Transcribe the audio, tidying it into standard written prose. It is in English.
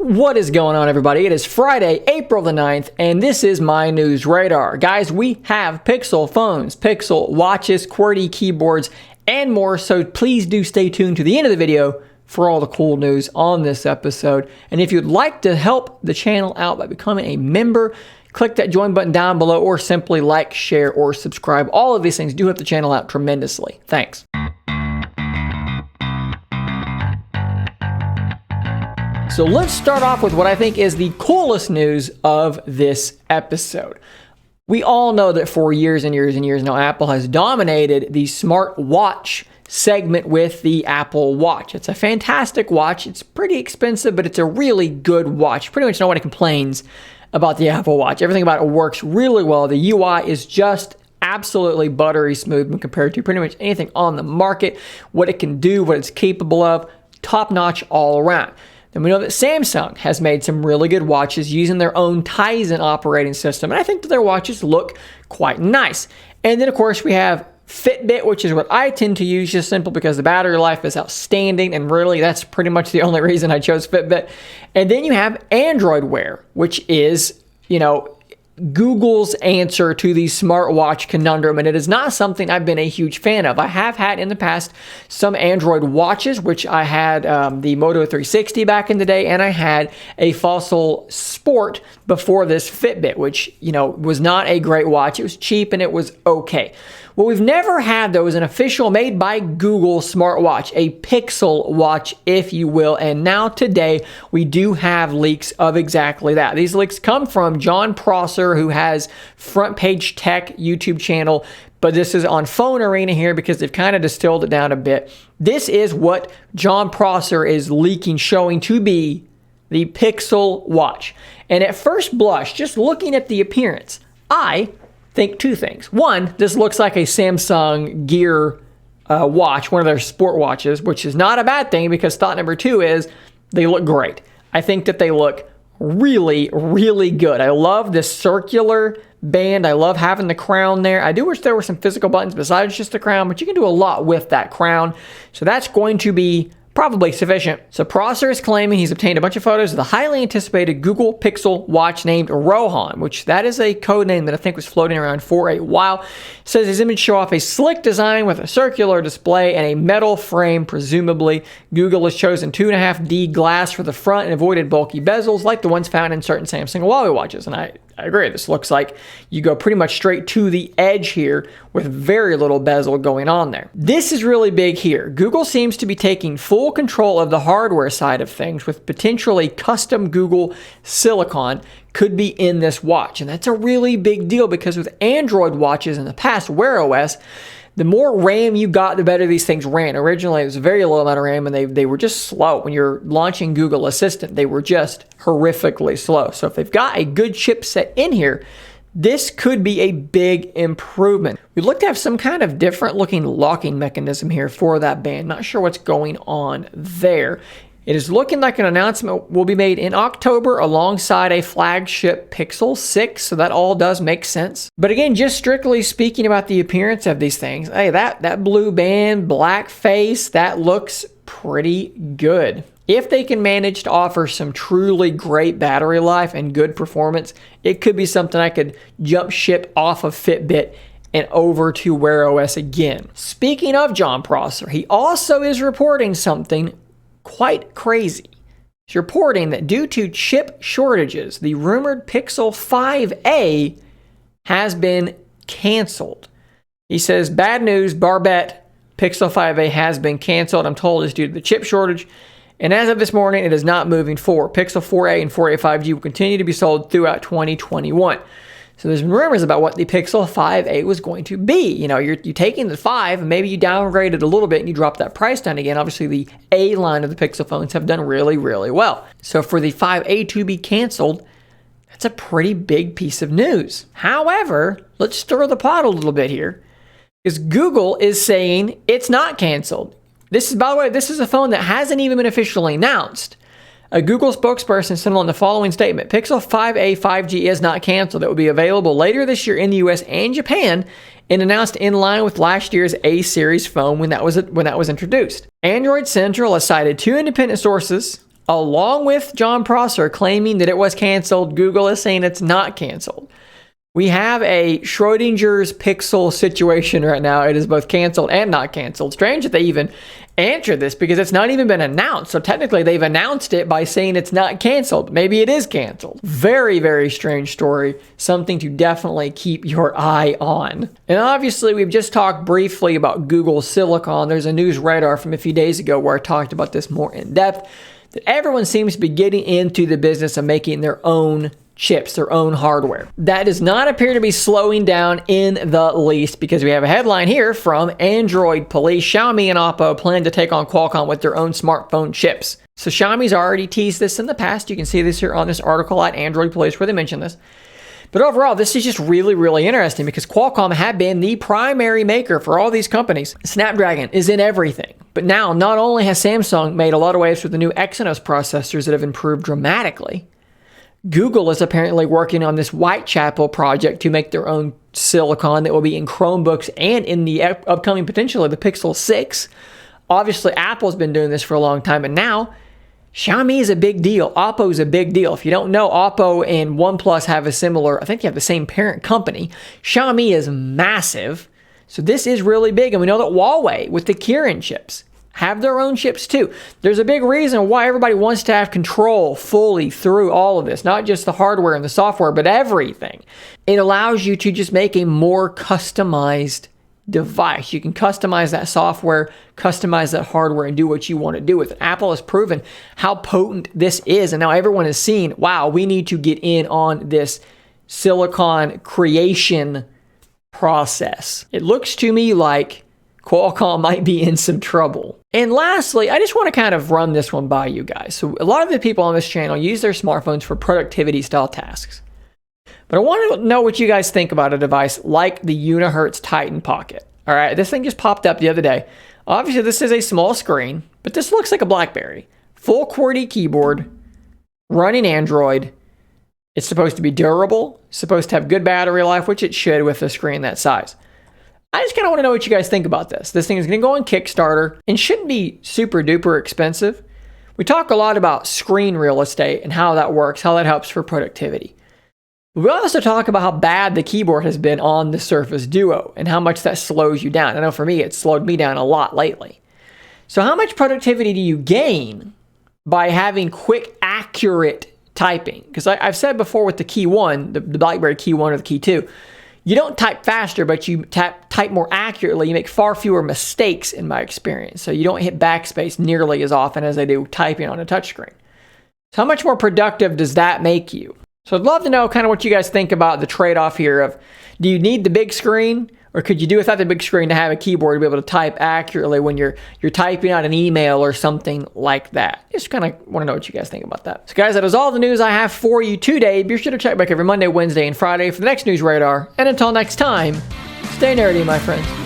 What is going on, everybody? It is Friday, April the 9th, and this is my news radar. Guys, we have Pixel phones, Pixel watches, QWERTY keyboards, and more, so please do stay tuned to the end of the video for all the cool news on this episode. And if you'd like to help the channel out by becoming a member, click that join button down below, or simply like, share, or subscribe. All of these things do help the channel out tremendously. Thanks. So let's start off with what I think is the coolest news of this episode. We all know that for years and years and years now, Apple has dominated the smartwatch segment with the Apple Watch. It's a fantastic watch. It's pretty expensive, but it's a really good watch. Pretty much nobody complains about the Apple Watch. Everything about it works really well. The UI is just absolutely buttery smooth when compared to pretty much anything on the market. What it can do, what it's capable of, top notch all around. Then we know that Samsung has made some really good watches using their own Tizen operating system, and I think that their watches look quite nice. And then, of course, we have Fitbit, which is what I tend to use just simply because the battery life is outstanding, and really that's pretty much the only reason I chose Fitbit. And then you have Android Wear, which is, Google's answer to the smartwatch conundrum, and it is not something I've been a huge fan of. I have had in the past some Android watches, which I had the Moto 360 back in the day, and I had a Fossil Sport before this Fitbit, which, was not a great watch. It was cheap and it was okay. What we've never had, though, is an official made by Google smartwatch, a Pixel watch, if you will. And now today, we do have leaks of exactly that. These leaks come from John Prosser, who has Front Page Tech YouTube channel, but this is on Phone Arena here because they've kind of distilled it down a bit. This is what John Prosser is leaking, showing to be the Pixel watch. And at first blush, just looking at the appearance, I think two things. One, this looks like a Samsung Gear watch, one of their sport watches, which is not a bad thing because thought number two is they look great. I think that they look really, really good. I love this circular band. I love having the crown there. I do wish there were some physical buttons besides just the crown, but you can do a lot with that crown. So that's going to be probably sufficient. So Prosser is claiming he's obtained a bunch of photos of the highly anticipated Google Pixel watch named Rohan, which that is a code name that I think was floating around for a while. It says his image show off a slick design with a circular display and a metal frame, presumably. Google has chosen 2.5D glass for the front and avoided bulky bezels like the ones found in certain Samsung and Huawei watches. And I agree. This looks like you go pretty much straight to the edge here with very little bezel going on there. This is really big here. Google seems to be taking full control of the hardware side of things, with potentially custom Google silicon could be in this watch. And that's a really big deal because with Android watches in the past, Wear OS, the more RAM you got, the better these things ran. Originally, it was a very low amount of RAM, and they were just slow. When you're launching Google Assistant, they were just horrifically slow. So if they've got a good chipset in here, this could be a big improvement. We'd look to have some kind of different looking locking mechanism here for that band. Not sure what's going on there. It is looking like an announcement will be made in October alongside a flagship Pixel 6, so that all does make sense. But again, just strictly speaking about the appearance of these things, hey, that blue band, black face, that looks pretty good. If they can manage to offer some truly great battery life and good performance, it could be something I could jump ship off of Fitbit and over to Wear OS again. Speaking of John Prosser, he also is reporting something quite crazy. He's reporting that due to chip shortages, the rumored Pixel 5a has been canceled. He says, bad news, Barbette, Pixel 5a has been canceled. I'm told it's due to the chip shortage. And as of this morning, it is not moving forward. Pixel 4a and 4a 5G will continue to be sold throughout 2021. So there's been rumors about what the Pixel 5a was going to be. You're taking the 5, and maybe you downgrade it a little bit and you drop that price down again. Obviously, the A line of the Pixel phones have done really, really well. So for the 5a to be canceled, that's a pretty big piece of news. However, let's stir the pot a little bit here, because Google is saying it's not canceled. By the way, this is a phone that hasn't even been officially announced. A Google spokesperson sent on the following statement: Pixel 5a 5G is not canceled. It will be available later this year in the US and Japan and announced in line with last year's A series phone when that was introduced. Android Central has cited two independent sources along with John Prosser claiming that it was canceled, Google is saying it's not canceled. We have a Schrodinger's Pixel situation right now. It is both canceled and not canceled. Strange that they even answered this because it's not even been announced. So technically they've announced it by saying it's not canceled. Maybe it is canceled. Very, very strange story. Something to definitely keep your eye on. And obviously we've just talked briefly about Google Silicon. There's a news radar from a few days ago where I talked about this more in depth. That everyone seems to be getting into the business of making their own chips, their own hardware. That does not appear to be slowing down in the least because we have a headline here from Android Police. Xiaomi and Oppo plan to take on Qualcomm with their own smartphone chips. So Xiaomi's already teased this in the past. You can see this here on this article at Android Police where they mention this. But overall, this is just really, really interesting because Qualcomm had been the primary maker for all these companies. Snapdragon is in everything. But now, not only has Samsung made a lot of waves with the new Exynos processors that have improved dramatically, Google is apparently working on this Whitechapel project to make their own silicon that will be in Chromebooks and in the upcoming, potentially, the Pixel 6. Obviously, Apple's been doing this for a long time, and now Xiaomi is a big deal. Oppo is a big deal. If you don't know, Oppo and OnePlus have a similar, I think they have the same parent company. Xiaomi is massive. So this is really big. And we know that Huawei with the Kirin chips have their own chips too. There's a big reason why everybody wants to have control fully through all of this, not just the hardware and the software, but everything. It allows you to just make a more customized device. You can customize that software, customize that hardware, and do what you want to do with it. Apple has proven how potent this is, and now everyone is seeing, wow, we need to get in on this silicon creation process. It looks to me like Qualcomm might be in some trouble. And lastly, I just want to kind of run this one by you guys. So a lot of the people on this channel use their smartphones for productivity style tasks. But I want to know what you guys think about a device like the Unihertz Titan Pocket. All right, this thing just popped up the other day. Obviously, this is a small screen, but this looks like a BlackBerry. Full QWERTY keyboard, running Android. It's supposed to be durable, supposed to have good battery life, which it should with a screen that size. I just kind of want to know what you guys think about this. This thing is going to go on Kickstarter and shouldn't be super duper expensive. We talk a lot about screen real estate and how that works, how that helps for productivity. We also talk about how bad the keyboard has been on the Surface Duo and how much that slows you down. I know for me, it's slowed me down a lot lately. So how much productivity do you gain by having quick, accurate typing? Because I've said before with the Key 1, the BlackBerry Key 1 or the Key 2, you don't type faster, but you type more accurately. You make far fewer mistakes in my experience. So you don't hit backspace nearly as often as I do typing on a touchscreen. So how much more productive does that make you? So I'd love to know kind of what you guys think about the trade-off here of, do you need the big screen, or could you do without the big screen to have a keyboard to be able to type accurately when you're typing out an email or something like that? Just kind of want to know what you guys think about that. So guys, that is all the news I have for you today. Be sure to check back every Monday, Wednesday, and Friday for the next news radar. And until next time, stay nerdy, my friends.